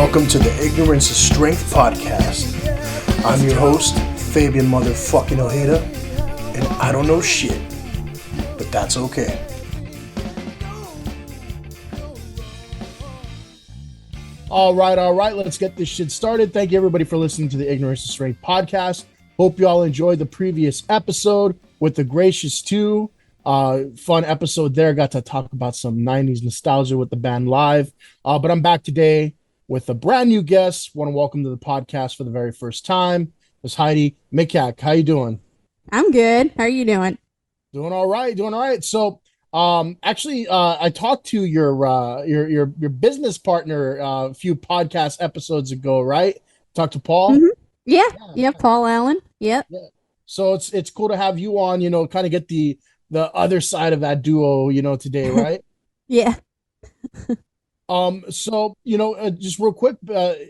Welcome to the Ignorance is Strength podcast. I'm your host, Fabian motherfucking Ojeda, and I don't know shit, but that's okay. All right, let's get this shit started. Thank you everybody for listening to the Ignorance is Strength podcast. Hope you all enjoyed the previous episode with the Gracious 2. Fun episode there. Got to talk about some 90s nostalgia with the band live. But I'm back today with a brand new guest. Want to welcome to the podcast for the very first time. It's Heidi Mikac. How you doing? I'm good. How are you doing? Doing all right. So, I talked to your business partner a few podcast episodes ago, right? Talked to Paul. Mm-hmm. Yeah, Paul Allen. Yep. Yeah. So it's cool to have you on. Kind of get the other side of that duo. Today, right? Yeah. So just real quick,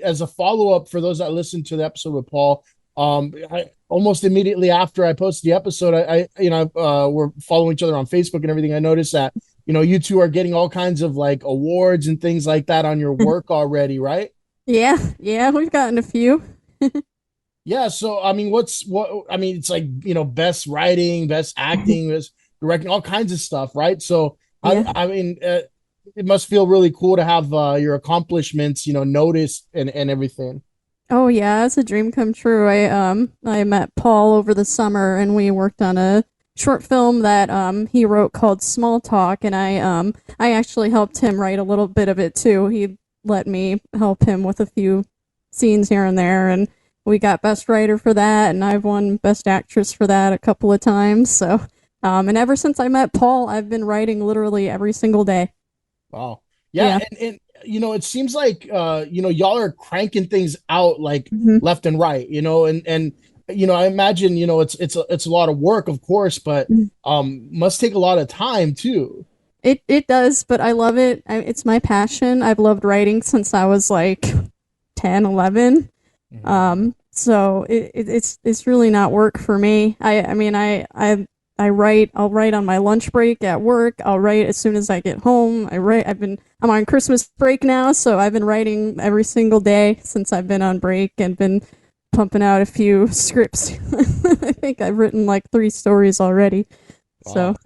as a follow up for those that listened to the episode with Paul, I almost immediately after I posted the episode, we're following each other on Facebook and everything. I noticed that you two are getting all kinds of like awards and things like that on your work already, right? Yeah, we've gotten a few. Yeah. So it's like best writing, best acting, best directing, all kinds of stuff, right? So yeah. It must feel really cool to have your accomplishments, noticed and everything. Oh yeah, it's a dream come true. I met Paul over the summer and we worked on a short film that he wrote called Small Talk, and I actually helped him write a little bit of it too. He let me help him with a few scenes here and there, and we got best writer for that, and I've won best actress for that a couple of times. So and ever since I met Paul, I've been writing literally every single day. Wow. Yeah. And it seems like, y'all are cranking things out like left and right, and I imagine, it's a lot of work, of course, but must take a lot of time too. It does, but I love it. It's my passion. I've loved writing since I was like 10, 11. So it's really not work for me. I'll write on my lunch break at work. I'll write as soon as I get home. I'm on Christmas break now, so I've been writing every single day since I've been on break and been pumping out a few scripts. I think I've written like 3 stories already. Wow. So,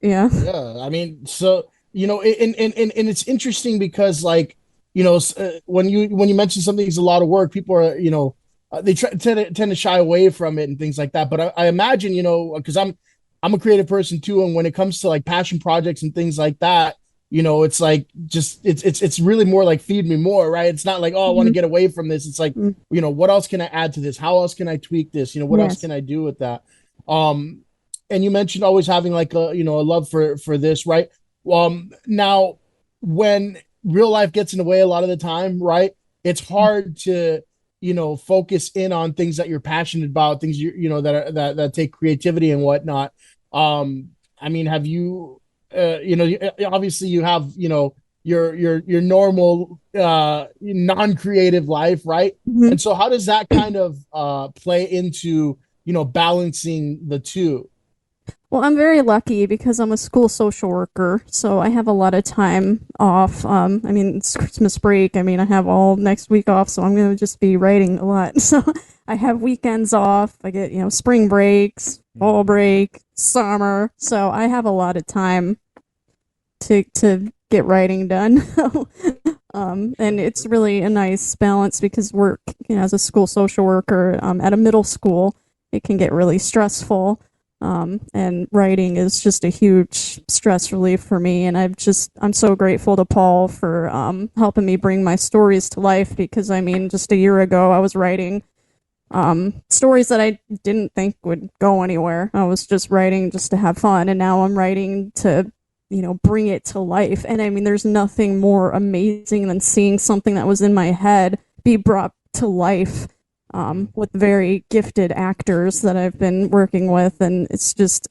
yeah. Yeah. And it's interesting because when you mention something is a lot of work, people are, they tend to shy away from it and things like that. But I imagine, because I'm a creative person too, and when it comes to like passion projects and things like that, it's like just it's really more like feed me more, right? It's not like, oh, I want to get away from this. It's like, what else can I add to this? How else can I tweak this? What else can I do with that? And you mentioned always having like a love for this, right? Now when real life gets in the way a lot of the time, right? It's hard to focus in on things that you're passionate about, things that take creativity and whatnot. Have you, obviously you have, your normal, non-creative life, right? And so how does that kind of, play into, balancing the two? Well, I'm very lucky because I'm a school social worker, so I have a lot of time off. It's Christmas break. I have all next week off, so I'm going to just be writing a lot. So I have weekends off. I get, spring breaks, fall break, summer. So I have a lot of time to get writing done. And it's really a nice balance because work, as a school social worker at a middle school, it can get really stressful. And writing is just a huge stress relief for me, and I'm so grateful to Paul for helping me bring my stories to life, because just a year ago I was writing stories that I didn't think would go anywhere. I was just writing just to have fun, and now I'm writing to bring it to life. And there's nothing more amazing than seeing something that was in my head be brought to life with very gifted actors that I've been working with, and it's just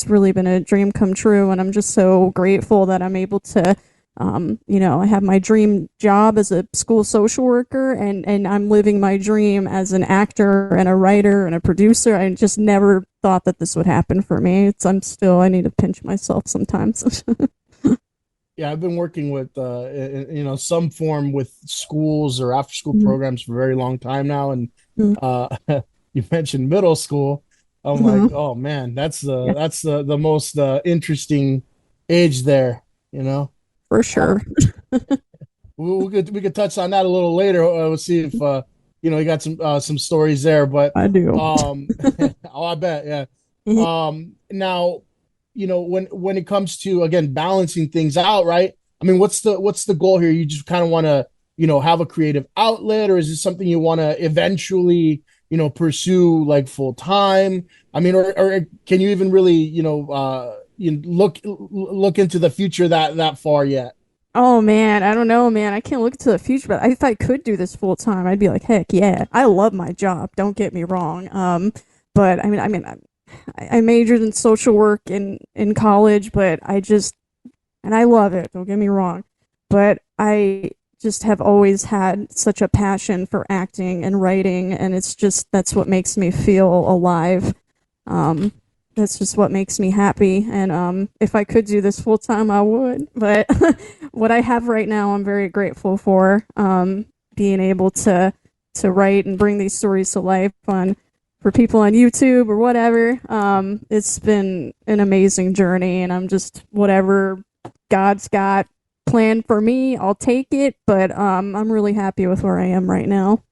really been a dream come true, and I'm just so grateful that I'm able to I have my dream job as a school social worker, and I'm living my dream as an actor and a writer and a producer. I just never thought that this would happen for me. I need to pinch myself sometimes. Yeah, I've been working with some form with schools or after school Mhm. programs for a very long time now. And Mhm. uh you mentioned middle school. I'm like, Mhm. oh man, Yeah, that's the most interesting age there, you know. for Uh, sure. we could touch on that a little later. We'll see if you got some stories there. But I do. um, oh, I bet, yeah. Now, when it comes to again balancing things out, right? I mean, what's the goal here? You just kind of want to have a creative outlet, or is this something you want to eventually pursue like full time? I mean, or can you even really look into the future that far yet? Oh man, I don't know, man. I can't look to the future, but if I could do this full time, I'd be like, heck yeah. I love my job. Don't get me wrong. But I majored in social work in college, but and I love it. Don't get me wrong, but I just have always had such a passion for acting and writing, and that's what makes me feel alive. Um, that's just what makes me happy. And if I could do this full time, I would. But what I have right now, I'm very grateful for. Being able to write and bring these stories to life on for people on YouTube or whatever. It's been an amazing journey, and I'm just whatever God's got planned for me, I'll take it. But I'm really happy with where I am right now.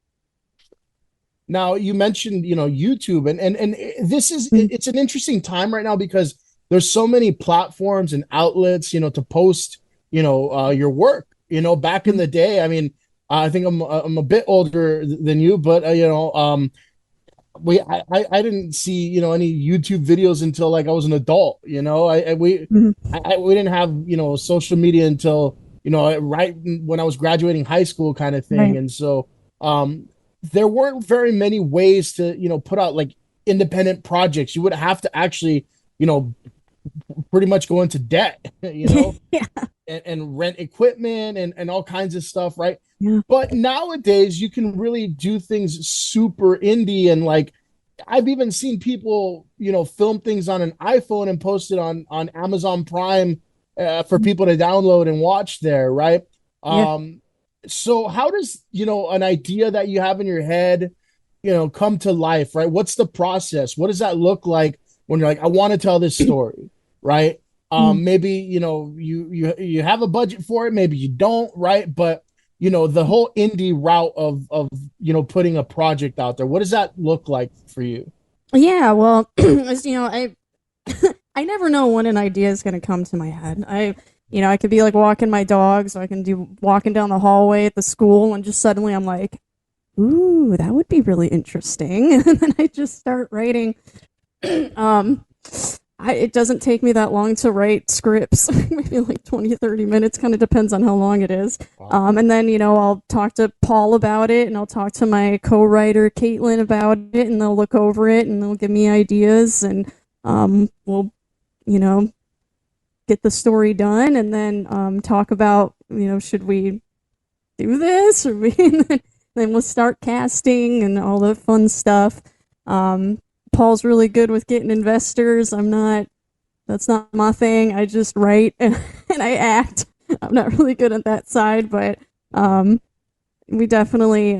Now you mentioned, YouTube, and this is Mm-hmm. it's an interesting time right now because there's so many platforms and outlets, to post, your work. Back in the day, I mean, I think I'm a bit older than you, but I didn't see any YouTube videos until like I was an adult. We didn't have social media until right when I was graduating high school kind of thing, Right. and so um, there weren't very many ways to put out like independent projects. You would have to actually pretty much go into debt, Yeah. and rent equipment and all kinds of stuff, right? Yeah. But nowadays you can really do things super indie and like I've even seen people, film things on an iPhone and post it on Amazon Prime for people to download and watch there, right? Yeah. So how does, an idea that you have in your head, come to life, right? What's the process? What does that look like when you're like, I want to tell this story, right? Mm. Maybe, you have a budget for it, maybe you don't, right? But the whole indie route of putting a project out there, what does that look like for you? Yeah, well, as you know, I never know when an idea is going to come to my head. I could be like walking my dogs, or I can do walking down the hallway at the school, and just suddenly I'm like, "Ooh, that would be really interesting," and then I just start writing. um, it doesn't take me that long to write scripts, maybe like 20, 30 minutes, kind of depends on how long it is. Wow. And then, I'll talk to Paul about it, and I'll talk to my co writer, Caitlin, about it, and they'll look over it and they'll give me ideas, and we'll, you know, get the story done, and then talk about, should we do this? Or then we'll start casting and all the fun stuff. Um, Paul's really good with getting investors. I'm not. That's not my thing. I just write and I act. I'm not really good at that side, but um, we definitely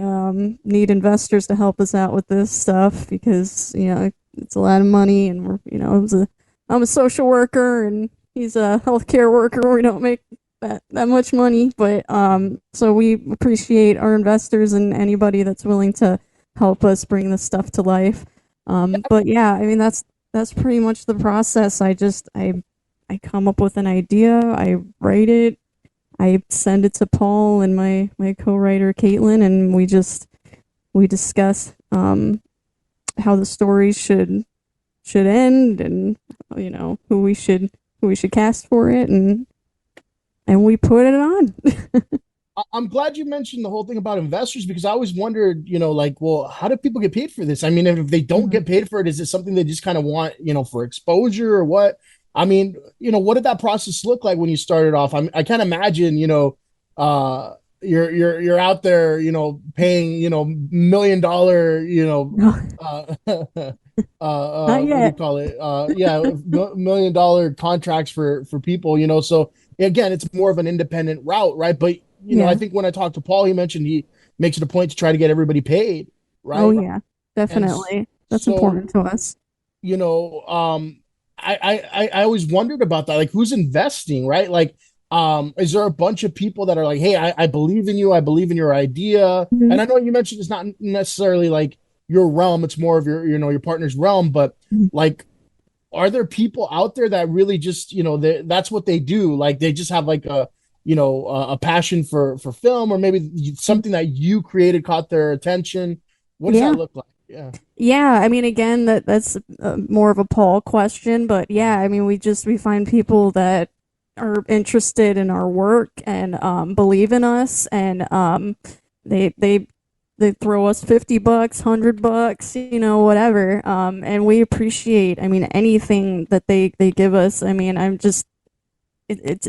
need investors to help us out with this stuff because it's a lot of money, and I'm a social worker and he's a healthcare worker. We don't make that much money, but so we appreciate our investors and anybody that's willing to help us bring this stuff to life. But yeah, I mean that's pretty much the process. I come up with an idea, I write it, I send it to Paul and my co-writer Caitlin, and we discuss how the story should end, and who we should cast for it, and we put it on. I'm glad you mentioned the whole thing about investors because I always wondered, like, well, how do people get paid for this? I mean, if they don't Mhm. get paid for it, is it something they just kind of want, for exposure or what? I mean, what did that process look like when you started off? I can't imagine, uh, you're out there, paying, $1 million, No, not what do you yet. call it? Yeah, $1 million contracts for people, so again, it's more of an independent route, right? But I Yeah. think when I talked to Paul, he mentioned he makes it a point to try to get everybody paid, Oh right? yeah. And Definitely. That's so, important to us. you know, I always wondered about that. Like, who's investing, right? Like, is there a bunch of people that are like, hey, I believe in you, I believe in your idea, Mhm. and I know you mentioned it's not necessarily like your realm, it's more of your, your partner's realm, but like, are there people out there that really just, that's what they do? Like, they just have like a, a passion for film, or maybe something that you created caught their attention. What does that Yeah. look like? Yeah. Yeah, I mean, again, that's more of a Paul question, but yeah, I mean, we find people that are interested in our work and believe in us, and they they they throw us $50, $100, whatever, and we appreciate. I mean, anything that they give us. I mean, I'm just it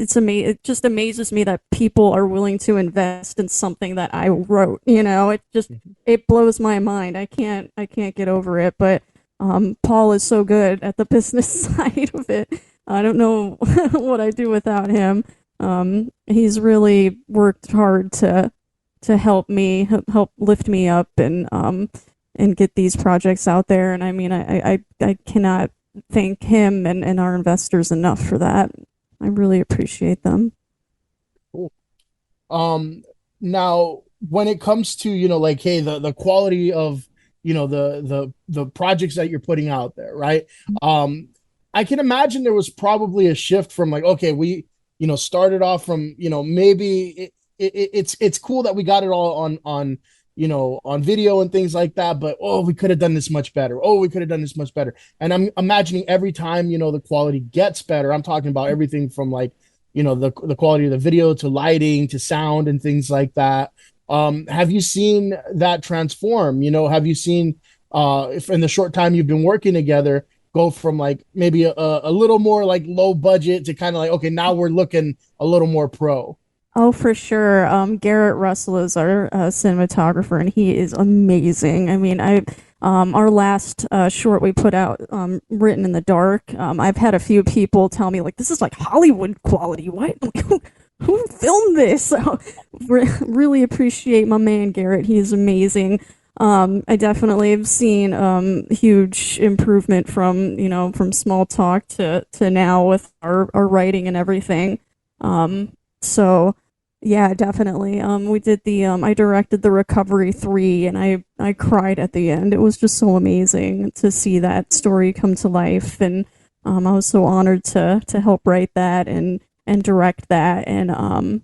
just amazes me that people are willing to invest in something that I wrote. It blows my mind. I can't get over it. But Paul is so good at the business side of it. I don't know what I do without him. He's really worked hard to help me help lift me up and get these projects out there. And I mean, I cannot thank him and our investors enough for that. I really appreciate them. Cool. Um, Now when it comes to, like, hey, the quality of, the projects that you're putting out there, right? Um, I can imagine there was probably a shift from like, okay, we, started off from, maybe it's cool that we got it all on, on video and things like that, but oh, we could have done this much better. Oh, we could have done this much better. And I'm imagining every time, the quality gets better. I'm talking about everything from like, the quality of the video to lighting to sound and things like that. Have you seen that transform? Have you seen, if in the short time you've been working together, go from like maybe a little more like low budget to kind of like, okay, now we're looking a little more pro? Oh, for sure. Garrett Russell is our cinematographer, and he is amazing. I mean, our last short we put out, written in the dark. I've had a few people tell me like this is like Hollywood quality. What? Who filmed this? So, really appreciate my man Garrett. He is amazing. I definitely have seen huge improvement from small talk to now with our writing and everything. So yeah, definitely. We did I directed the Recovery 3, and I cried at the end. It was just so amazing to see that story come to life, and I was so honored to help write that and direct that. And I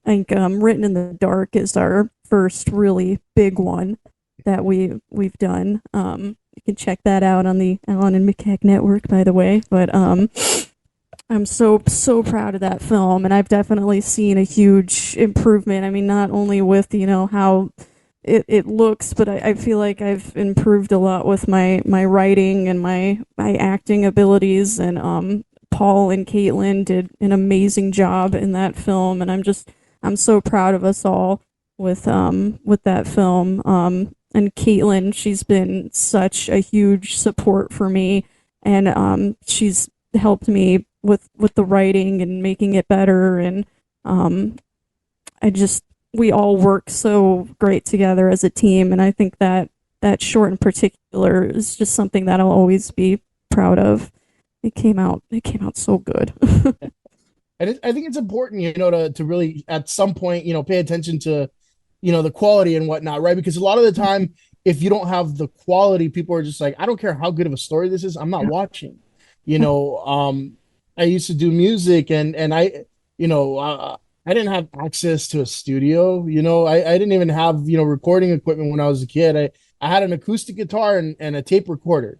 think Written in the Dark is our first really big one that we've done. You can check that out on the Alan and Mikac network, by the way. But I'm so proud of that film, and I've definitely seen a huge improvement. I mean, not only with how it looks, but I feel like I've improved a lot with my writing and my acting abilities. And Paul and Caitlin did an amazing job in that film, and I'm so proud of us all with that film. And Caitlin, she's been such a huge support for me, and she's helped me with the writing and making it better. And um I just we all work so great together as a team, and I think that short in particular is just something that I'll always be proud of. It came out so good. And I think it's important, to really at some point, pay attention to, the quality and whatnot, right? Because a lot of the time, if you don't have the quality, people are just like, I don't care how good of a story this is, I'm not watching. You know, I used to do music, and you know, I didn't have access to a studio. I didn't even have, recording equipment when I was a kid. I had an acoustic guitar and a tape recorder,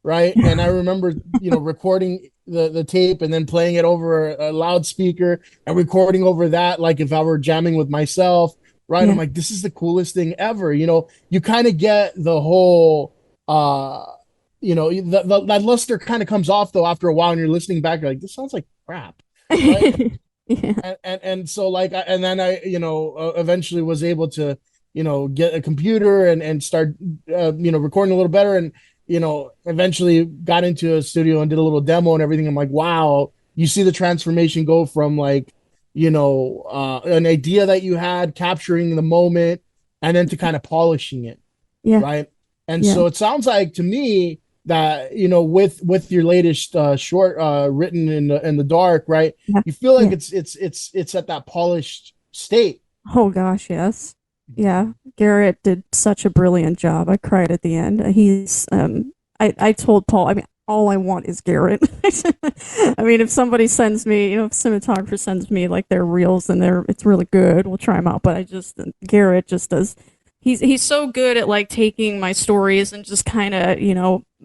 right? And I remember, recording the tape and then playing it over a loudspeaker and recording over that, like if I were jamming with myself, right? I'm Yeah. like, this is the coolest thing ever. You kind of get the whole, that luster kind of comes off though after a while, and you're listening back, you're like, this sounds like crap, right? Yeah. And so like, and then I, eventually was able to, get a computer and start, recording a little better, and eventually got into a studio and did a little demo and everything. I'm like, wow, you see the transformation go from like, an idea that you had, capturing the moment, and then to kind of polishing it, Yeah. right? And Yeah. so it sounds like to me that, with your latest short, written in the dark, right? Yeah. You feel like Yeah. it's at that polished state. Oh gosh, yes. Yeah. Garrett did such a brilliant job. I cried at the end. I told Paul, I mean, all I want is Garrett. I mean, if somebody sends me, if a cinematographer sends me like their reels and it's really good, we'll try them out. But Garrett just does. He's so good at like taking my stories and just kind of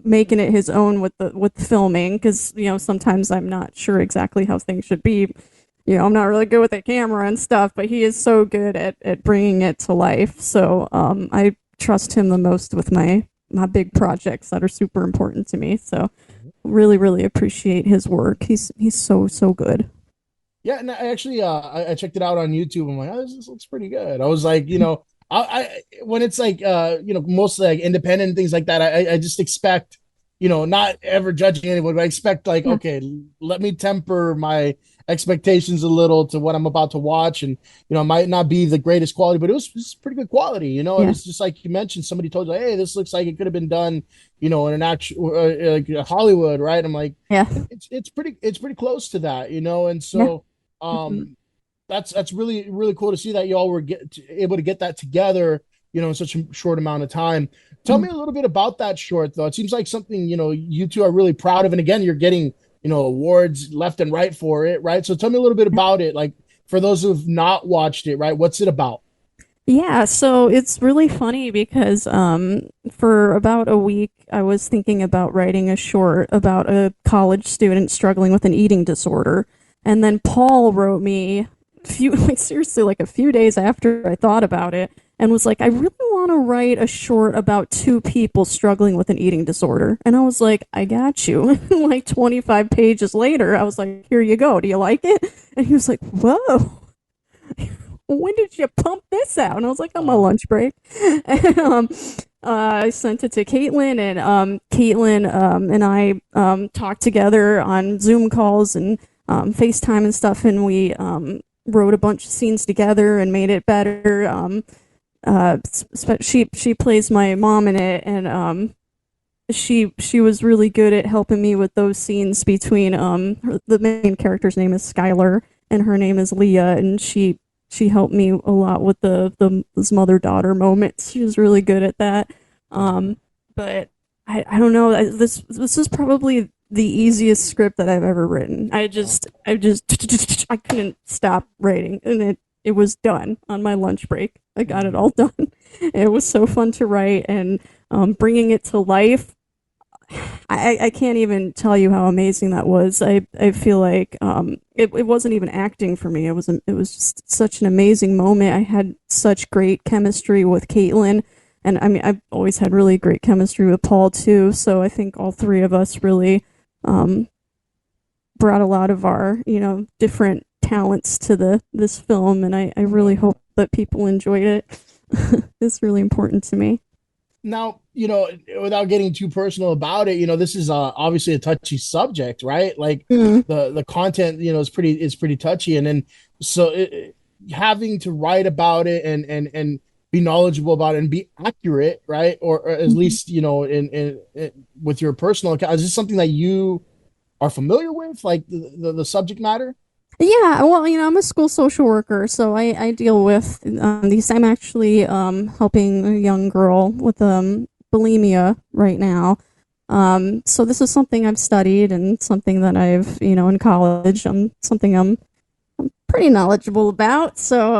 making it his own with the filming, because sometimes I'm not sure exactly how things should be. I'm not really good with the camera and stuff, but he is so good at bringing it to life. So I trust him the most with my big projects that are super important to me. So really, really appreciate his work. He's so good. Yeah, and I actually, I checked it out on YouTube. I'm like, oh, this looks pretty good. I was like, I when it's like, mostly like independent and things like that, I just expect, not ever judging anyone, but I expect like, Yeah, okay, let me temper my expectations a little to what I'm about to watch, and it might not be the greatest quality, but it was pretty good quality. And yeah, it's just like you mentioned, somebody told you, like, hey, this looks like it could have been done, in an actual like Hollywood, right? I'm like, yeah, it's pretty close to that, and yeah. so Mhm. um that's really really cool to see that y'all were able to get that together, in such a short amount of time. Tell Mhm. me a little bit about that short, though. It seems like something, you two are really proud of, and again, you're getting, awards left and right for it, right? So tell me a little bit about it, like, for those who've not watched it, right? What's it about? Yeah, so it's really funny because for about a week I was thinking about writing a short about a college student struggling with an eating disorder. And then Paul wrote me like seriously like a few days after I thought about it and was like, I really want to write a short about two people struggling with an eating disorder. And I was like, I got you. Like 25 pages later, I was like, here you go. Do you like it? And he was like, whoa, when did you pump this out? And I was like, on my uh lunch break. And I sent it to Caitlin, and Caitlin and I talked together on Zoom calls and FaceTime and stuff, and we wrote a bunch of scenes together and made it better. She plays my mom in it, and she was really good at helping me with those scenes between the main character's name is Skylar and her name is Leah, and she helped me a lot with the this mother daughter moments. She was really good at that. But I don't know. This is probably the easiest script that I've ever written. I couldn't stop writing, and it was done on my lunch break. I got it all done. It was so fun to write, and bringing it to life. I can't even tell you how amazing that was. I feel like it wasn't even acting for me. It was just such an amazing moment. I had such great chemistry with Caitlin, and I mean I've always had really great chemistry with Paul too. So I think all three of us really um, brought a lot of our different talents to this film, and I really hope that people enjoyed it. It's really important to me. Now, without getting too personal about it, this is obviously a touchy subject, right? Like, Mm. the content, is pretty touchy, and then so having to write about it and be knowledgeable about it and be accurate, right? Or at Mhm. least, in with your personal account. Is this something that you are familiar with, like the subject matter? Yeah, well, I'm a school social worker, so I deal with these. I'm actually helping a young girl with bulimia right now. So this is something I've studied and something that I've, in college, something I'm pretty knowledgeable about. So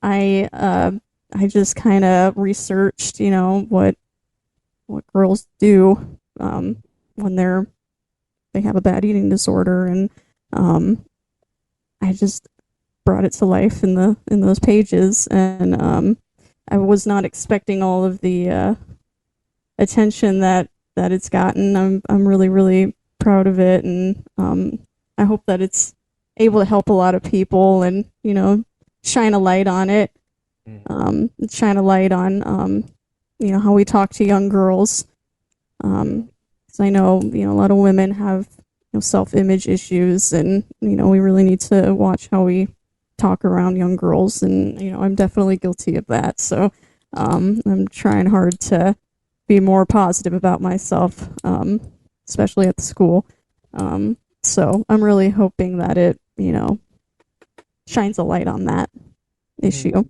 I just kind of researched, what girls do when they have a bad eating disorder, and um, I just brought it to life in those pages, and I was not expecting all of the attention that it's gotten. I'm really really proud of it, and I hope that it's able to help a lot of people, and shine a light on it, shine a light on how we talk to young girls. 'Cause I know a lot of women have self-image issues, and we really need to watch how we talk around young girls, and I'm definitely guilty of that. So I'm trying hard to be more positive about myself, especially at the school. So I'm really hoping that it shines a light on that Mhm. issue.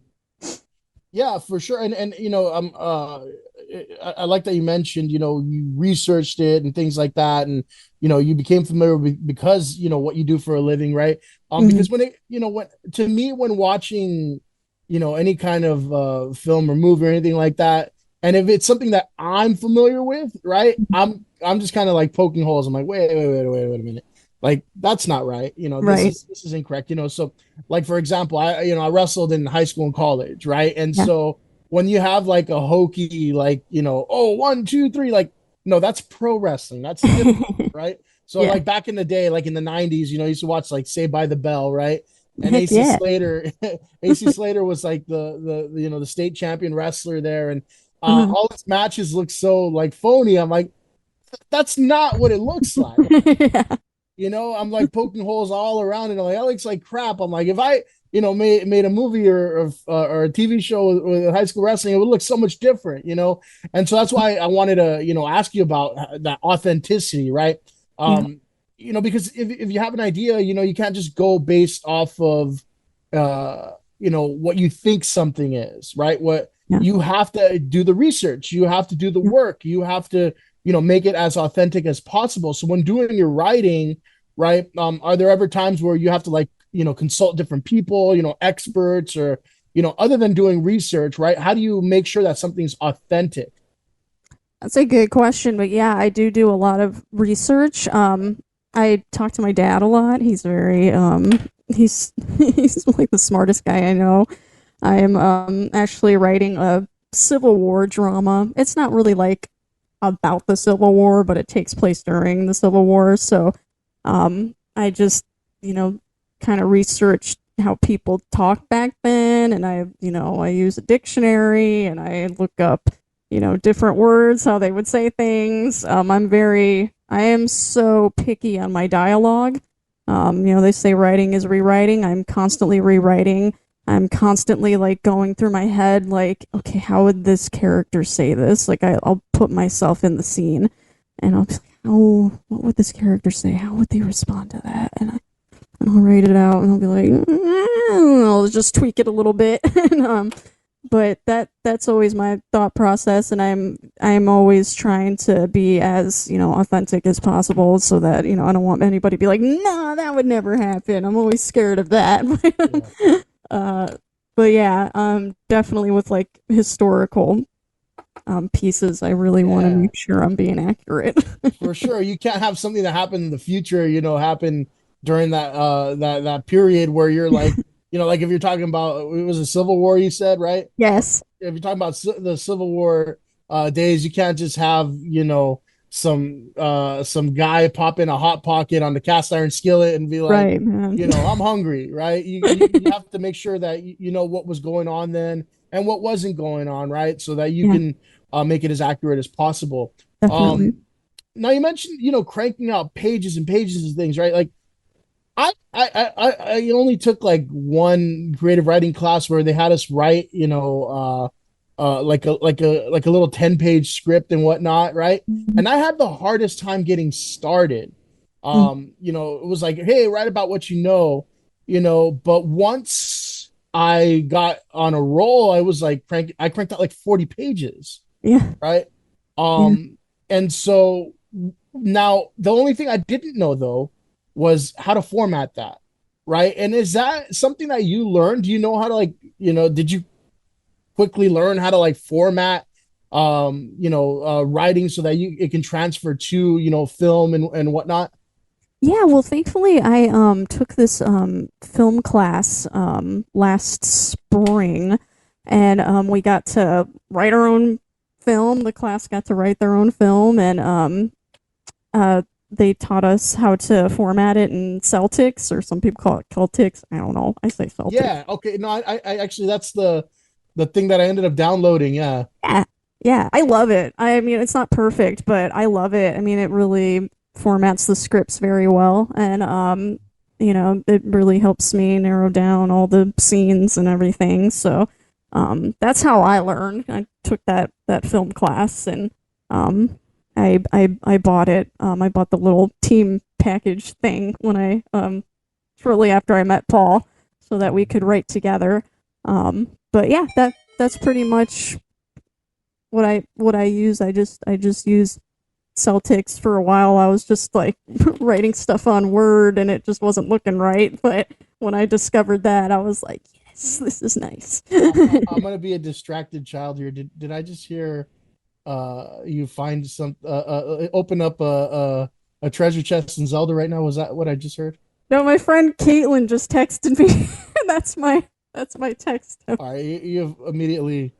Yeah, for sure. And I like that you mentioned, you researched it and things like that, and you became familiar with because what you do for a living, right? Hmm. Because when it, when to me when watching, any kind of film or movie or anything like that, and if it's something that I'm familiar with, right? I'm just kind of like poking holes. I'm like, wait a minute. Like that's not right. This Right. is incorrect. So like for example, I wrestled in high school and college, right? And Yeah. so when you have like a hokey, like oh 1 2 3, like no, that's pro wrestling. That's different, right? So Yeah. like back in the day, like in the '90s, I used to watch like Saved by the Bell, right? And Heck AC yeah. Slater, AC Slater was like the state champion wrestler there, and Uh-huh. all his matches look so like phony. I'm like, that's not what it looks like. Yeah. I'm like poking holes all around, and I'm like, that looks like crap. I'm like, if I, made a movie or a TV show with high school wrestling, it would look so much different. And so that's why I wanted to, ask you about that authenticity, right? Yeah. Um, because if you have an idea, you can't just go based off of, what you think something is, right? What Yeah. you have to do the research, you have to do the Yeah. work, you have to, make it as authentic as possible. So when doing your writing, right? Are there ever times where you have to like, consult different people, experts or, other than doing research, right? How do you make sure that something's authentic? That's a good question, but yeah, I do a lot of research. I talk to my dad a lot. He's very he's he's like the smartest guy I know. I am actually writing a Civil War drama. It's not really like about the Civil War, but it takes place during the Civil War. So I just, you know, kind of researched how people talk back then, and I use a dictionary and I look up, different words, how they would say things. I am so picky on my dialogue. They say writing is rewriting. I'm constantly rewriting. I'm constantly like going through my head, like, okay, how would this character say this? Like, I'll put myself in the scene, and I'll be like, oh, what would this character say? How would they respond to that? And I'll write it out, and I'll be like, I'll just tweak it a little bit, and but that's always my thought process, and I'm always trying to be as authentic as possible, so that I don't want anybody to be like, nah, that would never happen. I'm always scared of that. Yeah. uh, but yeah, definitely with like historical pieces, I really want to Yeah. make sure I'm being accurate. For sure. You can't have something that happened in the future, happen during that period where you're like, like if you're talking about it was a civil war, you said, right? Yes. If you're talking about the Civil War days, you can't just have, some guy pop in a hot pocket on the cast iron skillet and be like, Right, man. I'm hungry, right? You have to make sure that you know what was going on then and what wasn't going on, right? So that you Yeah, can make it as accurate as possible. definitely. Um, Now you mentioned, cranking out pages and pages of things, right? Like I only took like one creative writing class where they had us write, like a little 10-page script and whatnot, right? Mhm. And I had the hardest time getting started. Mm. It was like, hey, write about what you know, but once I got on a roll, I cranked out like 40 pages, Yeah, right? yeah. And so now the only thing I didn't know though was how to format that, right? And is that something that you learned? Do you know how to like, did you quickly learn how to like format writing so that it can transfer to, film and whatnot? Yeah, well, thankfully, I took this film class last spring, and we got to write our own film. The class got to write their own film, and uh, they taught us how to format it in Celtics, or some people call it Celtics. I don't know. I say Celtics. Yeah. Okay. No, I actually, that's the thing that I ended up downloading. Yeah. Yeah, yeah, I love it. I mean, it's not perfect, but I love it. I mean, it really. formats the scripts very well, and it really helps me narrow down all the scenes and everything. So that's how I learned. I took that film class, and I bought it. I bought the little team package thing when I shortly after I met Paul, so that we could write together. But yeah, that's pretty much what I use. I just use Celtics for a while. I was just like writing stuff on Word, and it just wasn't looking right. But when I discovered that, I was like, yes, this is nice. I'm gonna be a distracted child here. Did I just hear you find some open up a treasure chest in Zelda right now? Was that what I just heard? No, my friend Caitlin just texted me. that's my text. All right, you've immediately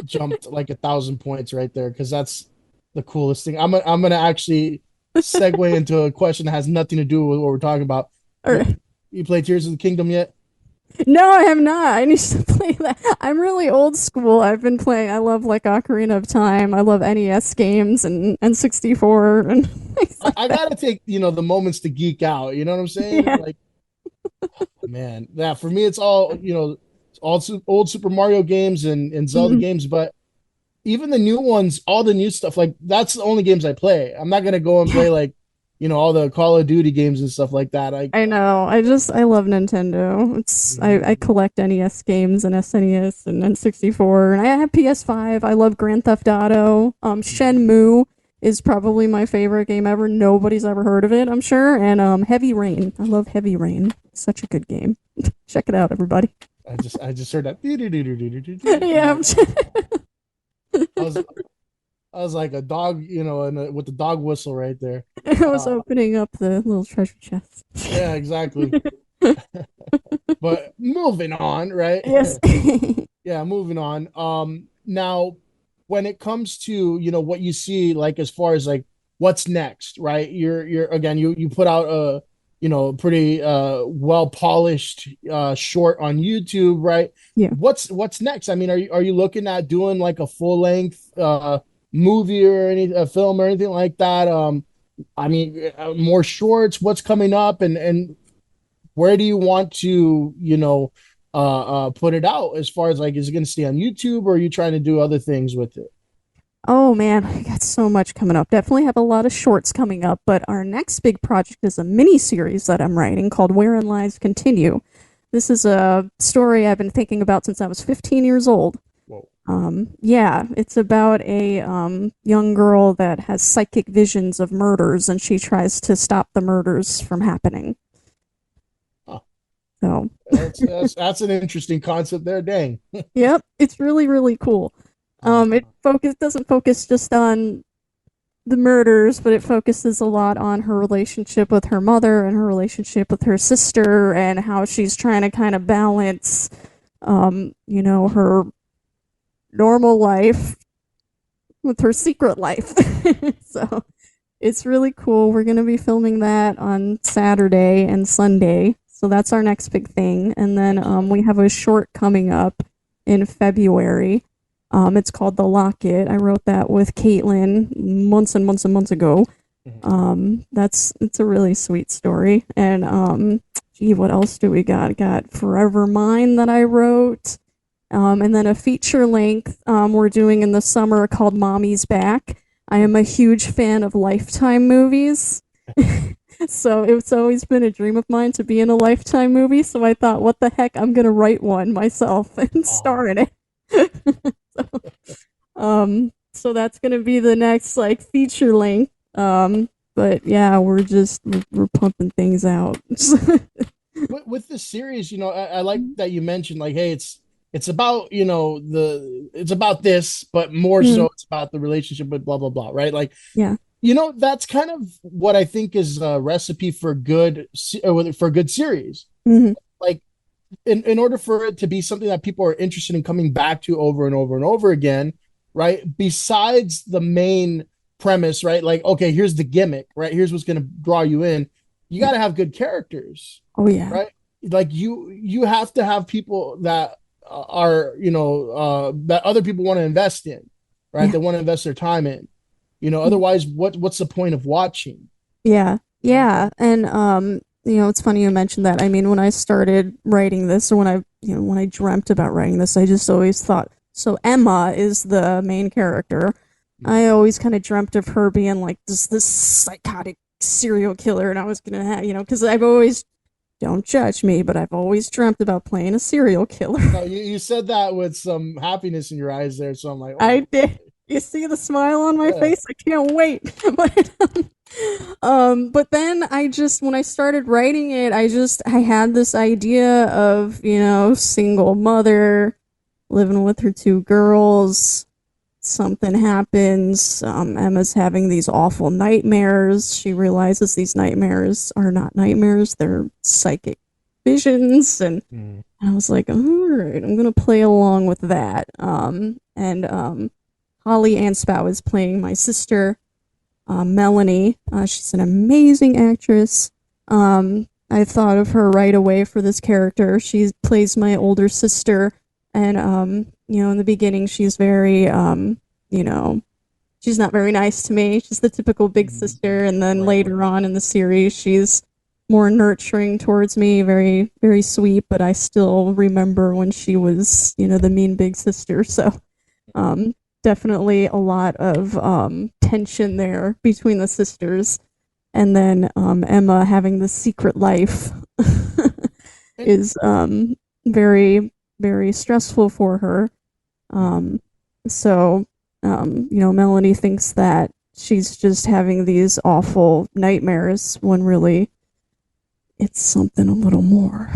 jumped like 1,000 points right there because that's the coolest thing. I'm gonna actually segue into a question that has nothing to do with what we're talking about. All right. You play Tears of the Kingdom yet? No, I have not. I need to play that. I'm really old school. I've been playing. I love like Ocarina of Time. I love NES games and N64 and things like I that. gotta take the moments to geek out. You know what I'm saying? Yeah. Like, man, yeah. For me, it's all it's all old Super Mario games and Zelda Mhm. games, but even the new ones, all the new stuff, like that's the only games I play. I'm not gonna go and Yeah. play like all the Call of Duty games and stuff like that. I know. I love Nintendo. I collect NES games and SNES and N64, and I have PS5. I love Grand Theft Auto. Shenmue is probably my favorite game ever. Nobody's ever heard of it, I'm sure. And Heavy Rain. I love Heavy Rain. Such a good game. Check it out, everybody. I just heard that. Yeah, I was I was like a dog, and with the dog whistle right there. I was Uh, opening up the little treasure chest. yeah, exactly. But moving on, right? Yes. Yeah, moving on. Now when it comes to, what you see, like as far as like what's next, right? You're again, you put out a, pretty well polished short on YouTube, right? Yeah. What's next? I mean, are you looking at doing like a full length movie or any a film or anything like that? I mean, more shorts, what's coming up, and where do you want to, put it out as far as like, is it going to stay on YouTube or are you trying to do other things with it? Oh man, I got so much coming up. Definitely have a lot of shorts coming up, but our next big project is a mini series that I'm writing called Wherein Lives Continue. This is a story I've been thinking about since I was 15 years old. Whoa. Yeah, it's about a young girl that has psychic visions of murders, and she tries to stop the murders from happening. Huh. So, That's an interesting concept there. Dang. yep, it's really really cool. It focus doesn't focus just on the murders, but it focuses a lot on her relationship with her mother and her relationship with her sister and how she's trying to kind of balance, her normal life with her secret life. So it's really cool. We're going to be filming that on Saturday and Sunday. So that's our next big thing. And then we have a short coming up in February. It's called The Locket. I wrote that with Caitlin months and months and months ago. It's a really sweet story. And gee, what else do we got? Got Forever Mine that I wrote. And then a feature length we're doing in the summer called Mommy's Back. I am a huge fan of Lifetime movies. So it's always been a dream of mine to be in a Lifetime movie. So I thought, what the heck, I'm going to write one myself and star in it. So that's going to be the next like feature length. But yeah, we're pumping things out. With this series, I like that you mentioned like, hey, it's about it's about this, but more so Mm, it's about the relationship with blah blah blah, right? Like, yeah. that's kind of what I think is a recipe for for a good series. Hmm. Like, in order for it to be something that people are interested in coming back to over and over and over again, right? Besides the main premise, right? Like, okay, here's the gimmick, right? Here's what's going to draw you in. You got to have good characters, Oh yeah. right? Like you have to have people that are that other people want to invest in, right? Yeah. They want to invest their time in. Otherwise, what's the point of watching? Yeah. Yeah. And it's funny you mentioned that. I mean, when I started writing this, or when I dreamt about writing this, I just always thought, so Emma is the main character. I always kind of dreamt of her being like this psychotic serial killer, and I was gonna have, because I've always, don't judge me, but I've always dreamt about playing a serial killer. No, you said that with some happiness in your eyes there, so I'm like, I oh, did. You see the smile on my yeah. face? I can't wait. But then when I started writing it, I had this idea of, single mother living with her two girls. Something happens. Emma's having these awful nightmares. She realizes these nightmares are not nightmares, they're psychic visions. And Mm. I was like, all right, I'm going to play along with that. And Holly Anspow is playing my sister, Melanie. She's an amazing actress. I thought of her right away for this character. She plays my older sister, and in the beginning, she's very, she's not very nice to me. She's the typical big Mhm. sister, and then Right. later on in the series, she's more nurturing towards me, very, very sweet. But I still remember when she was, the mean big sister. So um, definitely a lot of tension there between the sisters. And then Emma having the secret life And is very, very stressful for her. Um, so, Melanie thinks that she's just having these awful nightmares when really it's something a little more.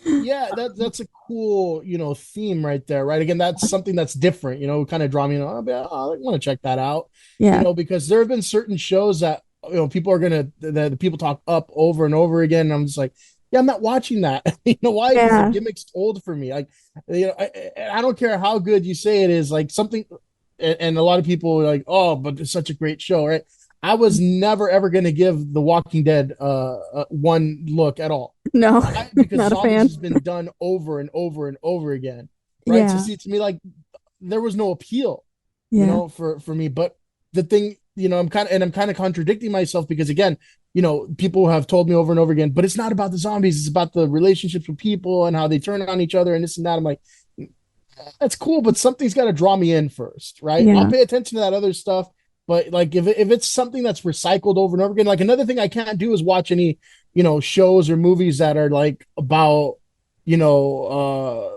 yeah, that's a cool, theme right there, right? Again, that's something that's different, kind of draw me, I want to check that out, Yeah. because there have been certain shows that, people are gonna the people talk up over and over again. And I'm just like, yeah, I'm not watching that. You know why? Because the Yeah. gimmick's old for me. Like, I don't care how good you say it is, like something, and a lot of people are like, oh, but it's such a great show, right? I was never ever going to give The Walking Dead one look at all. No, Why? Because not a zombies fan. has been done over and over and over again, right? So Yeah. see, to me, like there was no appeal, Yeah. for me. But the thing, I'm kind of contradicting myself because again, people have told me over and over again, but it's not about the zombies; it's about the relationships with people and how they turn on each other and this and that. I'm like, that's cool, but something's got to draw me in first, right? I'll Yeah. pay attention to that other stuff, but like if it's something that's recycled over and over again, like another thing I can't do is watch any shows or movies that are like about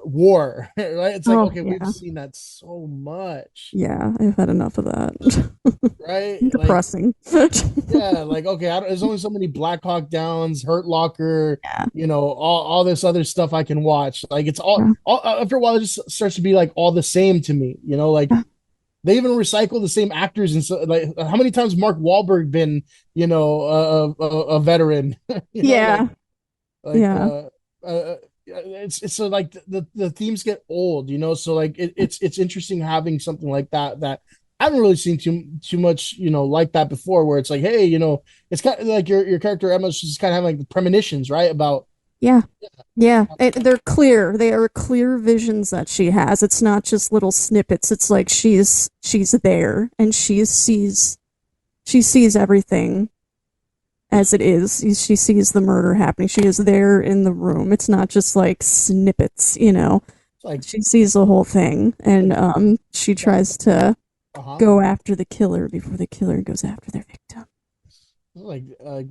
war, right? It's like, Oh, okay, we've yeah. seen that so much, Yeah. I've had enough of that. right? Like, Depressing. yeah, like, okay, there's only so many Black Hawk Downs, Hurt Locker, Yeah. all this other stuff I can watch. Like it's all after a while it just starts to be like all the same to me, like Yeah. they even recycle the same actors. And so like how many times Mark Wahlberg been, a veteran, Yeah. like Yeah. it's so like the themes get old, so like it's interesting having something like that I haven't really seen too much, like that before, where it's like, hey, it's kind of like your character Emma's just kind of having like premonitions, right? About Yeah. Yeah. They're clear. They are clear visions that she has. It's not just little snippets. It's like she's there and she sees everything as it is. She sees the murder happening. She is there in the room. It's not just like snippets. like She sees the whole thing, and she that. tries to Uh-huh. go after the killer before the killer goes after their victim. Like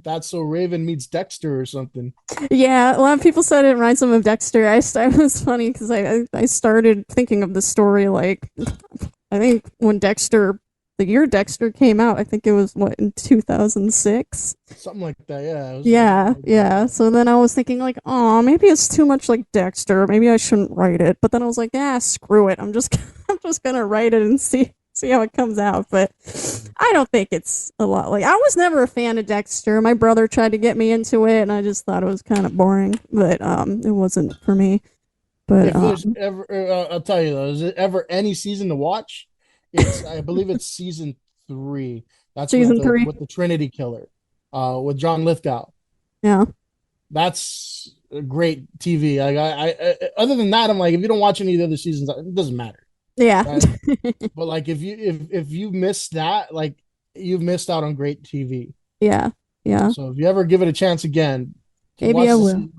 that's so Raven meets Dexter or something. Yeah, a lot of people said it reminds them of Dexter. It was funny because I started thinking of the story like I think when the year Dexter came out, I think it was what in 2006. Something like that. Yeah, Yeah, yeah. So then I was thinking like, oh, maybe it's too much like Dexter. Maybe I shouldn't write it. But then I was like, ah, screw it. I'm just I'm just gonna write it and see how it comes out. But I don't think it's a lot like I was never a fan of Dexter. My brother tried to get me into it, and I just thought it was kind of boring. But it wasn't for me. But if there's ever, I'll tell you though, is it ever any season to watch? I believe it's season 3. That's with season the three, with the Trinity Killer, with John Lithgow. yeah, That's a great TV. Like other than that, I'm like, if you don't watch any of the other seasons, it doesn't matter, yeah, right? But like, if you miss that, like, you've missed out on great TV. Yeah. Yeah. So if you ever give it a chance again, Maybe watch I the will. season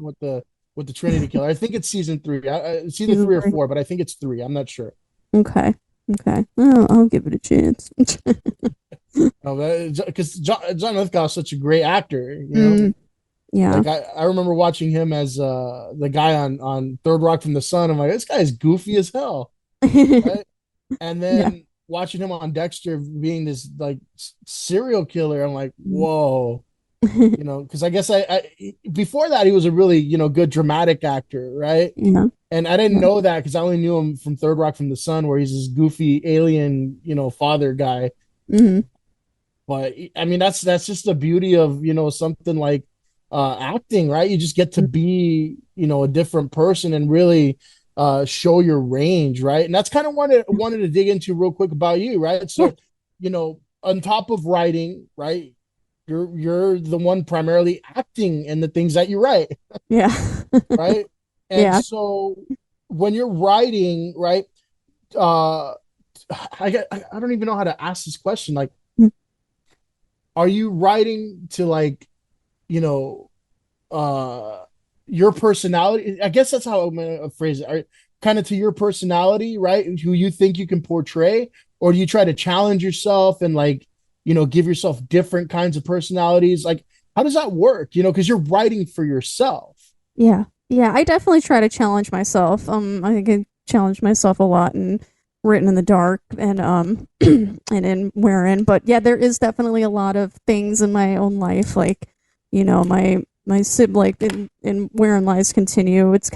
with the Trinity Killer. I think it's season three. It's either Season three or three. four, but I think it's three. I'm not sure. Okay. Okay. Well, I'll give it a chance. Because John Lithgow is such a great actor, you know. Mm, yeah. Like I remember watching him as the guy on Third Rock from the Sun. I'm like, this guy is goofy as hell, right? And Yeah. then watching him on Dexter being this like serial killer, I'm like, Mm. whoa, you know, because I guess I before that he was a really good dramatic actor, right? Yeah. And I didn't Yeah. know that because I only knew him from Third Rock from the Sun, where he's this goofy alien, father guy. Hmm. But I mean, that's just the beauty of something like acting, right? You just get to be a different person and really show your range, right? And that's kind of wanted to dig into real quick about you, right? Yeah. So, on top of writing, right? You're the one primarily acting in the things that you write, Yeah. right? And Yeah. so when you're writing, right? Uh, I don't even know how to ask this question. Like, are you writing to like you know uh your personality? I guess that's how I'm gonna phrase it. Kind of to your personality, right? Who you think you can portray, or do you try to challenge yourself and like give yourself different kinds of personalities? Like, how does that work? Because you're writing for yourself. Yeah. Yeah. I definitely try to challenge myself. I think I challenge myself a lot in Written in the Dark and and in Wherein. But yeah, there is definitely a lot of things in my own life, like, my sibling in Wherein Lies Continue. It's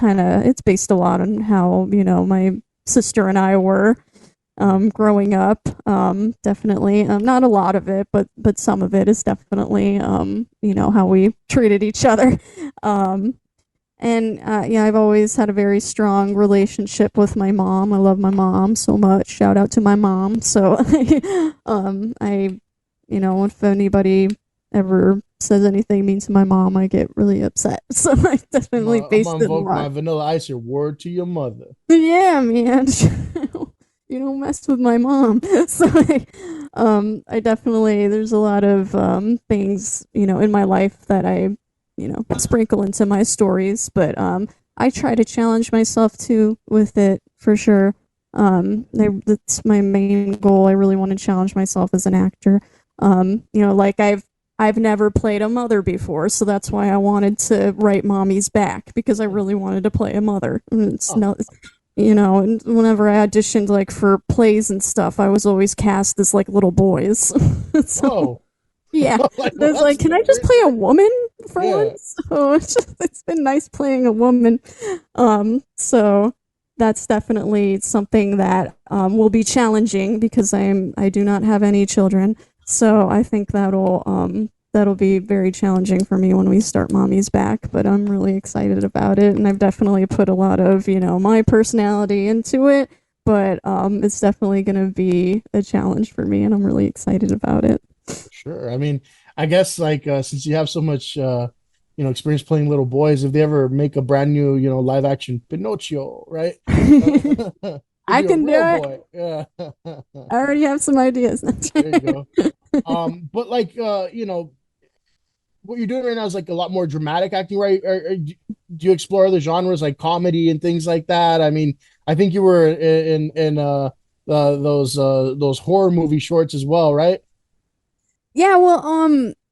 based a lot on how, my sister and I were growing up. Definitely, not a lot of it, but some of it is definitely, how we treated each other. Um, and yeah, I've always had a very strong relationship with my mom. I love my mom so much. Shout out to my mom. So, I, if anybody ever says anything mean to my mom, I get really upset. So I definitely I'm based gonna it a invoke lot. my Vanilla Ice here. Word to your mother. Yeah, man. You don't mess with my mom. So I definitely, there's a lot of things, in my life that I, sprinkle into my stories, but I try to challenge myself too with it for sure. That's my main goal. I really want to challenge myself as an actor. Like I've never played a mother before, so that's why I wanted to write Mommy's Back, because I really wanted to play a mother. And it's Oh, no, and whenever I auditioned like for plays and stuff, I was always cast as like little boys. So whoa. yeah, Like, well, there's that's like, can I just different. play a woman for Yeah. once? So it's been nice playing a woman. So that's definitely something that will be challenging because I do not have any children. So I think that'll be very challenging for me when we start Mommy's Back. But I'm really excited about it, and I've definitely put a lot of my personality into it. But it's definitely going to be a challenge for me, and I'm really excited about it. Sure. I mean, I guess like since you have so much experience playing little boys, if they ever make a brand new, live action Pinocchio, right? Could I be a can do real it. boy. Yeah. I already have some ideas. There you go. But like what you're doing right now is like a lot more dramatic acting, right? Do you explore other genres like comedy and things like that? I mean, I think you were those horror movie shorts as well, right? Yeah, well,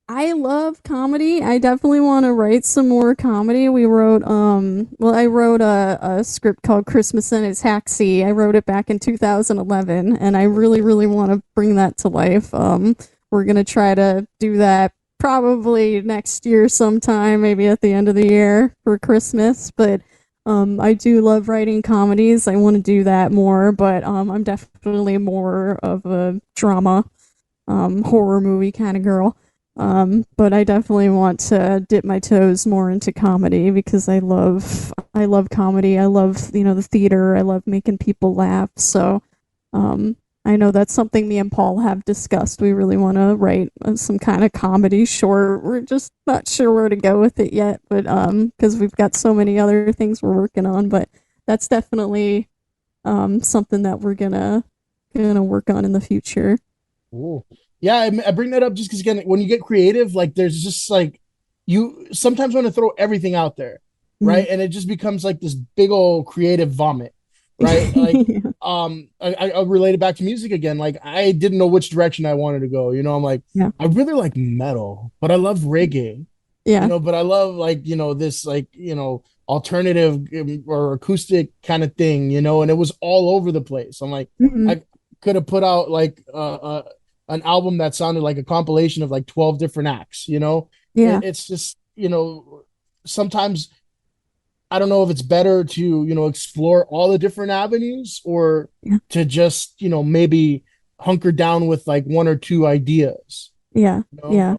I love comedy. I definitely want to write some more comedy. I wrote a script called Christmas in a Taxi. I wrote it back in 2011, and I really, really want to bring that to life. We're gonna try to do that probably next year sometime, maybe at the end of the year for Christmas. But I do love writing comedies. I want to do that more, but I'm definitely more of a drama horror movie kind of girl. But I definitely want to dip my toes more into comedy because I love comedy. I love the theater. I love making people laugh. So um, I know that's something me and Paul have discussed. We really want to write some kind of comedy short. We're just not sure where to go with it yet, but because we've got so many other things we're working on. But that's definitely something that we're gonna work on in the future. Ooh. Yeah, I bring that up just because again, when you get creative, like there's just like you sometimes want to throw everything out there, Mm. right? And it just becomes like this big old creative vomit, right? Like, I'll relate it back to music again. Like, I didn't know which direction I wanted to go. I'm like, Yeah. I really like metal, but I love reggae, Yeah. but I love like this like alternative or acoustic kind of thing, and it was all over the place. I'm like, Hmm. I could have put out like an album that sounded like a compilation of like 12 different acts. Yeah. It's just sometimes I don't know if it's better to explore all the different avenues or Yeah. to just maybe hunker down with like one or two ideas. Yeah. you know Yeah.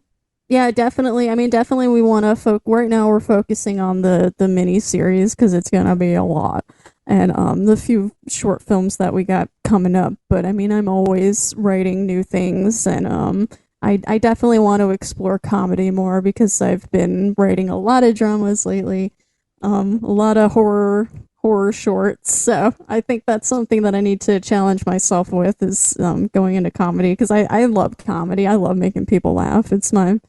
Yeah, definitely. I mean, definitely we want to right now we're focusing on the mini series because it's going to be a lot. And the few short films that we got coming up, but I mean, I'm always writing new things and I definitely want to explore comedy more because I've been writing a lot of dramas lately. A lot of horror shorts. So I think that's something that I need to challenge myself with is going into comedy because I love comedy. I love making people laugh. It's my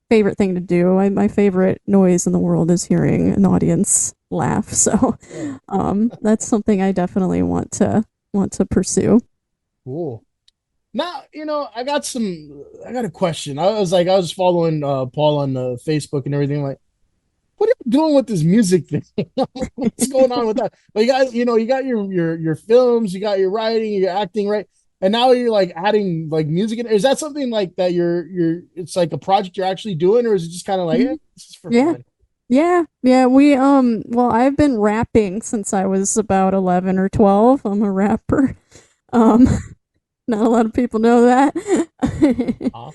favorite thing to do. My favorite noise in the world is hearing an audience laugh. So Yeah, that's something I definitely want to pursue. cool. Now, I got a question. I was following Paul on Facebook and everything. Like, what are you doing with this music thing? What's going on with that? But you got your films, you got your writing, your acting, right? And now you're like adding like music in. Is that something like that it's like a project you're actually doing, or is it just kind of like, Mhm. this is for Yeah. fun? Yeah, we well, I've been rapping since I was about 11 or 12. I'm a rapper. Um Not a lot of people know that. Huh?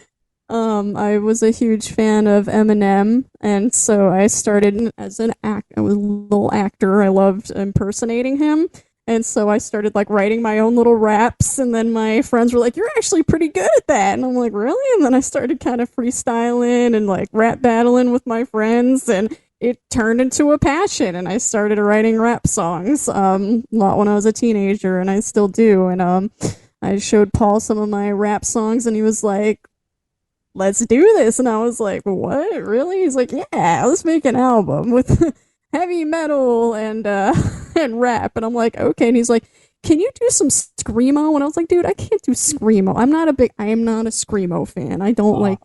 I was a huge fan of Eminem, and so I started as an act. I was a little actor. I loved impersonating him, and so I started like writing my own little raps. And then my friends were like, "You're actually pretty good at that," and I'm like, "Really?" And then I started kind of freestyling and like rap battling with my friends, and it turned into a passion. And I started writing rap songs a lot when I was a teenager, and I still do. And I showed Paul some of my rap songs, and he was like, let's do this. And I was like, what? Really? He's like, yeah, let's make an album with heavy metal and and rap. And I'm like, okay. And he's like, can you do some screamo? And I was like, dude, I can't do screamo. I am not a screamo fan. I don't Uh, like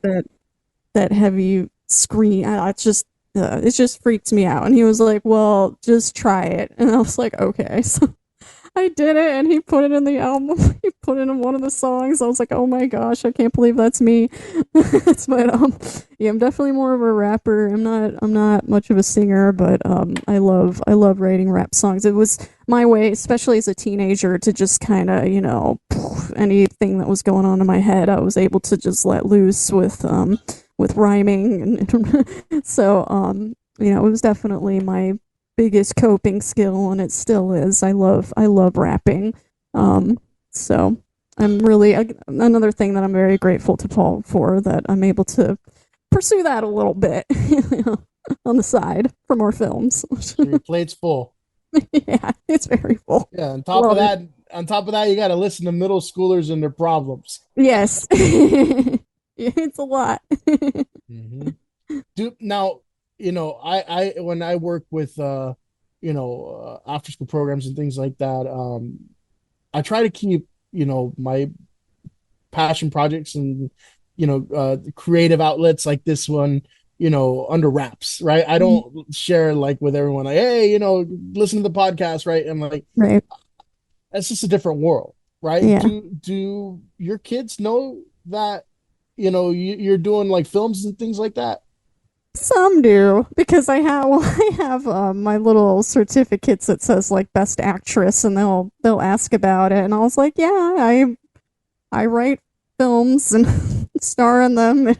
that heavy scream. It just freaks me out. And he was like, well, just try it. And I was like, okay. So I did it, and he put it in the album. He put it in one of the songs. I was like, "Oh my gosh, I can't believe that's me." But yeah, I'm definitely more of a rapper. I'm not much of a singer, but I love writing rap songs. It was my way, especially as a teenager, to just kind of anything that was going on in my head, I was able to just let loose with rhyming, and so it was definitely my biggest coping skill, and it still is. I love rapping. So I'm really another thing that I'm very grateful to Paul for, that I'm able to pursue that a little bit on the side for more films. so your plate's full. Yeah, it's very full. Yeah. Love it. On top of that, you got to listen to middle schoolers and their problems. Yes. It's a lot. hmm Do now, I when I work with after school programs and things like that, I try to keep my passion projects and creative outlets like this one under wraps, right? I don't share like with everyone like, hey, listen to the podcast, right? And like, Right. that's just a different world, right? Yeah. Do your kids know that you're doing like films and things like that? Some do because I have my little certificates that says like best actress, and they'll ask about it, and I was like, yeah, I write films and star in them. And,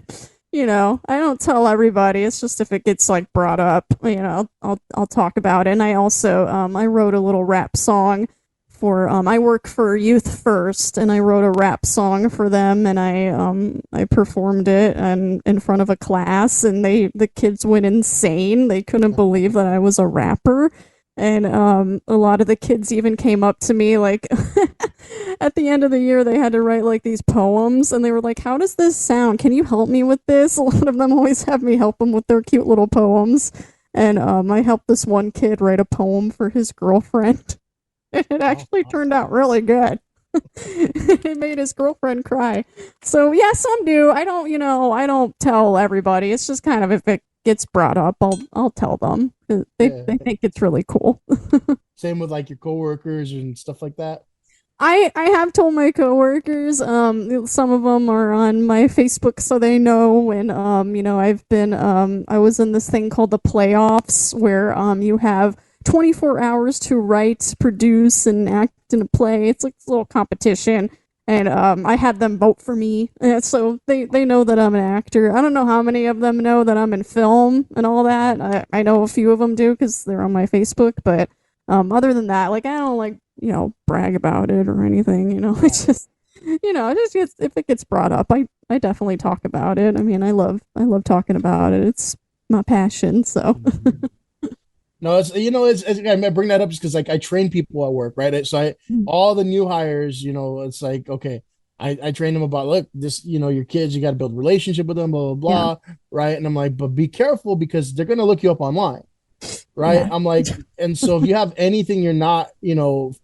I don't tell everybody. It's just if it gets like brought up, I'll talk about it. And I also I wrote a little rap song for I work for Youth First, and I wrote a rap song for them, and I performed it and in front of a class, and the kids went insane. They couldn't believe that I was a rapper. And a lot of the kids even came up to me like At the end of the year, they had to write like these poems, and they were like, "How does this sound? Can you help me with this?" A lot of them always have me help them with their cute little poems, and I helped this one kid write a poem for his girlfriend. It Oh, actually turned out really good. It made his girlfriend cry. So yeah, some do. I don't, I don't tell everybody. It's just kind of if it gets brought up, I'll tell them. yeah. They think it's really cool. Same with like your coworkers and stuff like that. I have told my coworkers. Some of them are on my Facebook, so they know. And I've been I was in this thing called the playoffs, where you have 24 hours to write, produce, and act in a play. It's like a little competition, and I had them vote for me, and so they know that I'm an actor. I don't know how many of them know that I'm in film and all that. I know a few of them do because they're on my Facebook, but other than that, like I don't like brag about it or anything. It's Right. just it just gets if it gets brought up, I definitely talk about it. I mean, I love talking about it. It's my passion. So Mhm. No, it's I bring that up just because like I train people at work, right? So I all the new hires, it's like okay, I train them about look this, your kids, you got to build a relationship with them, blah yeah, blah blah, right? And I'm like, but be careful because they're gonna look you up online, right? yeah, I'm like, and so if you have anything you're not,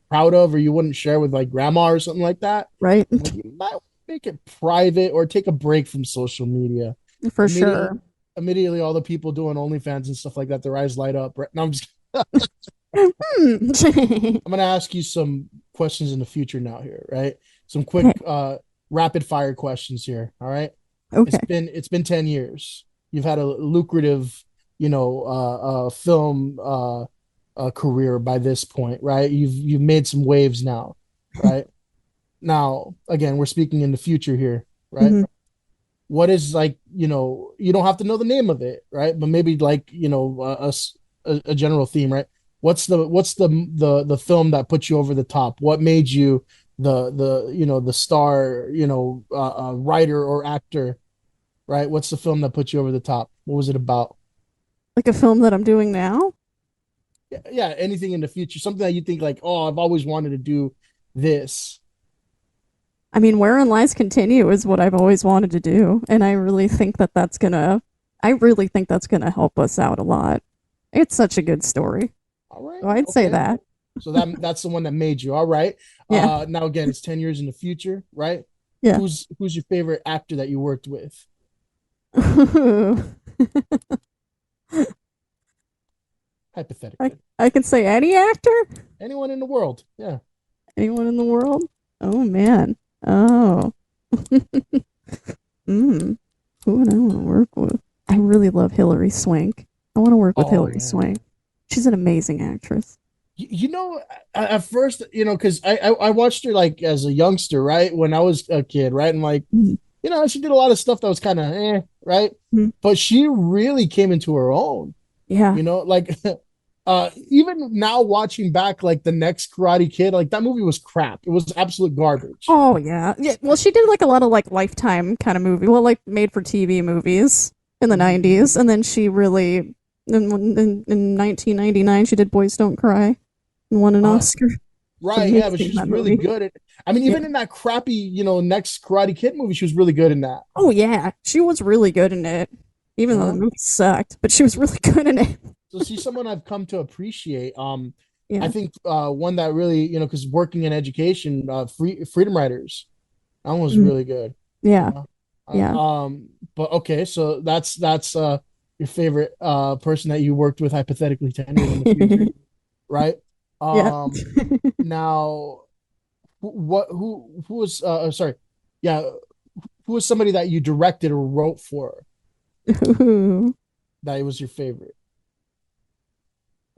proud of or you wouldn't share with like grandma or something like that, right, I'm like you might make it private or take a break from social media. for Immediately, sure. immediately, all the people doing OnlyFans and stuff like that, their eyes light up. Right now, Hmm. I'm gonna ask you some questions in the future now here, right? Some Okay, quick rapid fire questions here. All right. okay. It's been 10 years. You've had a lucrative, film career by this point, right? You've made some waves now, right? Now, again, we're speaking in the future here, right? Hmm. What is like, you don't have to know the name of it, right? But maybe like, a general theme, right? What's the film that put you over the top? What made you the star, writer or actor, right? What's the film that put you over the top? What was it about? Like a film that I'm doing now. Yeah, yeah, anything in the future, something that you think like, oh, I've always wanted to do this. I mean, Wherein Lies Continue is what I've always wanted to do, and I really think that's gonna help us out a lot. It's such a good story. All right, So I'd say okay. that. So that's the one that made you. All right. Yeah. Now again, it's 10 years in the future, right? Yeah. Who's your favorite actor that you worked with? I Hypothetically. I can say any actor, Anyone in the world. Yeah. anyone in the world. Oh man. Oh. Mm. Who would I want to work with? I really love Hilary Swank. I want to work with Oh Hilary man. Swank. She's an amazing actress. At first, because I watched her like as a youngster, right? When I was a kid, right? And like, Mhm. she did a lot of stuff that was kind of right? Mhm. But she really came into her own, Yeah. like even now watching back like the next Karate Kid, like that movie was crap. It was absolute garbage. Oh yeah. Yeah. Well, she did like a lot of like Lifetime kind of movie. Well, like made for TV movies in the Mhm. '90s, and then she really in 1999 she did Boys Don't Cry and won an Uh, Oscar. It's right, yeah, but amazing she's that really movie. good at I mean, Yeah. even in that crappy, next Karate Kid movie, she was really good in that. Oh yeah, she was really good in it. Even though the Uh-huh. movie sucked, but she was really good in it. So she's someone I've come to appreciate. I Yeah. think one that really, because working in education, Freedom Writers, that one was Mhm. really good. Yeah. Uh, Yeah. but okay, so that's your favorite person that you worked with hypothetically 10 years in the future, right? Yeah. Um, now who was sorry, yeah, who was somebody that you directed or wrote for Ooh. that was your favorite?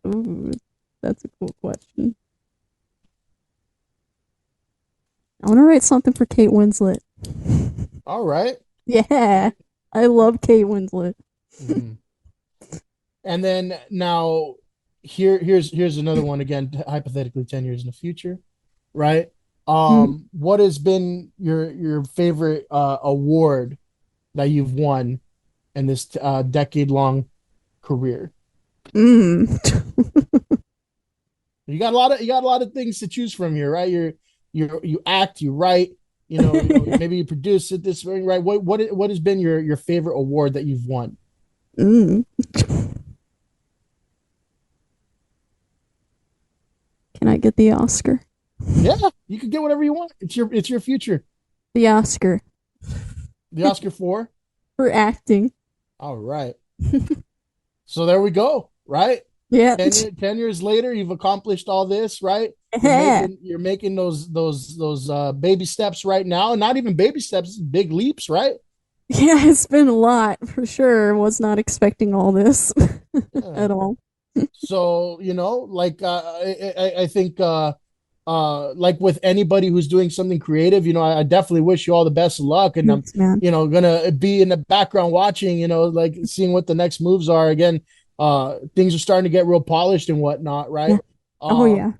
Ooh. That's a cool question. I want to write something for Kate Winslet. All right. Yeah. I love Kate Winslet. Mhm. And then now here's another one again, hypothetically 10 years in the future, right? Mm. What has been your favorite award that you've won in this decade long career? Mm. You got a lot of things to choose from here, right? you act, you write, maybe you produce it this way, right? What has been your favorite award that you've won? Mm. Can I get the Oscar? Yeah, you can get whatever you want. It's your future. The Oscar The Oscar for. for acting. All right. So there we go, right? Yeah. 10 years later, you've accomplished all this, right? You're making those baby steps right now. Not even baby steps, big leaps, right? Yeah, it's been a lot for sure. Was not expecting all this Yeah. at all. So, like I think like with anybody who's doing something creative, I definitely wish you all the best of luck. And I'm, Thanks, man. gonna be in the background watching, like seeing what the next moves are. Again, things are starting to get real polished and whatnot, Yeah. right? Oh Um, yeah.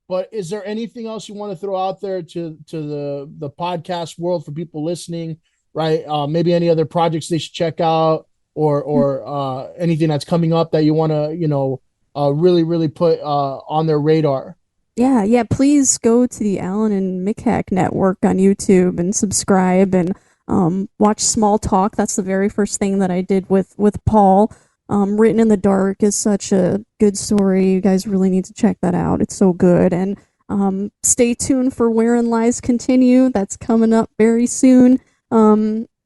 but is there anything else you want to throw out there to the podcast world for people listening, right? Maybe any other projects they should check out, or anything that's coming up that you want to, really really put on their radar. Yeah, yeah. Please go to the Alan and Mikac Network on YouTube and subscribe and watch Small Talk. That's the very first thing that I did with Paul. Written in the Dark is such a good story. You guys really need to check that out. It's so good. And stay tuned for Wherein Lies Continue. That's coming up very soon.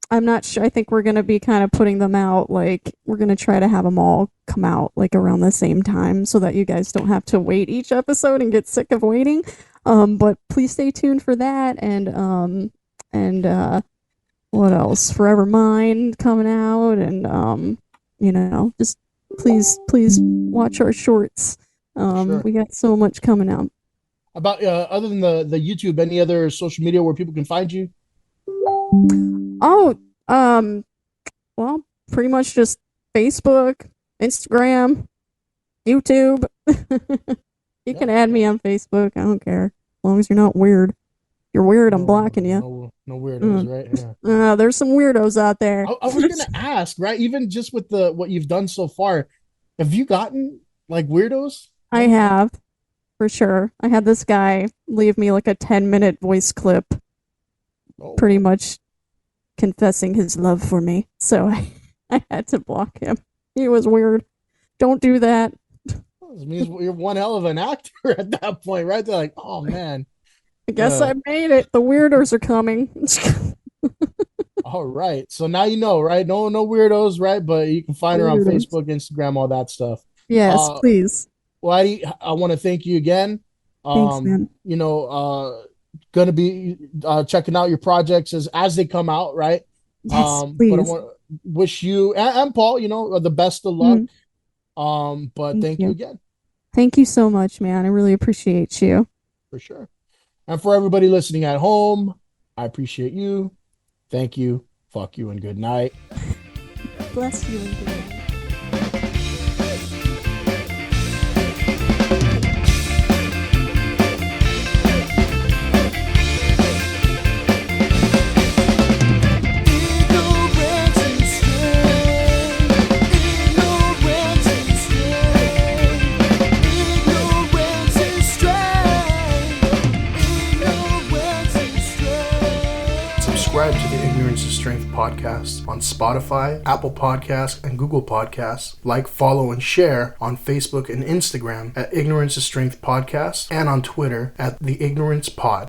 I'm not sure. I think we're going to be kind of putting them out. Like, we're going to try to have them all come out like around the same time so that you guys don't have to wait each episode and get sick of waiting. But please stay tuned for that. And what else? Forever Mine coming out. And, just please watch our shorts. Sure. We got so much coming out. About other than the YouTube, any other social media where people can find you? Oh, well, pretty much just Facebook, Instagram, YouTube. You Yeah, can add me on Facebook. I don't care. As long as you're not weird. If you're weird, I'm no, blocking you. no weirdos, Mm. right? Yeah. There's some weirdos out there. I was gonna ask, right? Even just with the what you've done so far, have you gotten like weirdos? I have, for sure. I had this guy leave me like a 10-minute voice clip, Oh, pretty much confessing his love for me. So I had to block him. He was weird. Don't do that. this means you're one hell of an actor at that point, right? They're like, oh man. I guess I made it. The weirdos are coming. All right. So now you know, right? No weirdos, right? But you can find her on Weirdos. Facebook, Instagram, all that stuff. Yes, Uh, please. well, I want to thank you again. Thanks, man. Gonna be checking out your projects as they come out, right? Yes, But I please. want to wish you and Paul, the best of luck. Mm, But thank thank you you. again Thank you so much, man. I really appreciate you. for sure. And for everybody listening at home, I appreciate you. Thank you. Fuck you and good night. Bless you and good. Subscribe to the Ignorance is Strength podcast on Spotify, Apple Podcasts, and Google Podcasts. Like, follow, and share on Facebook and Instagram at Ignorance is Strength Podcast and on Twitter at The Ignorance Pod.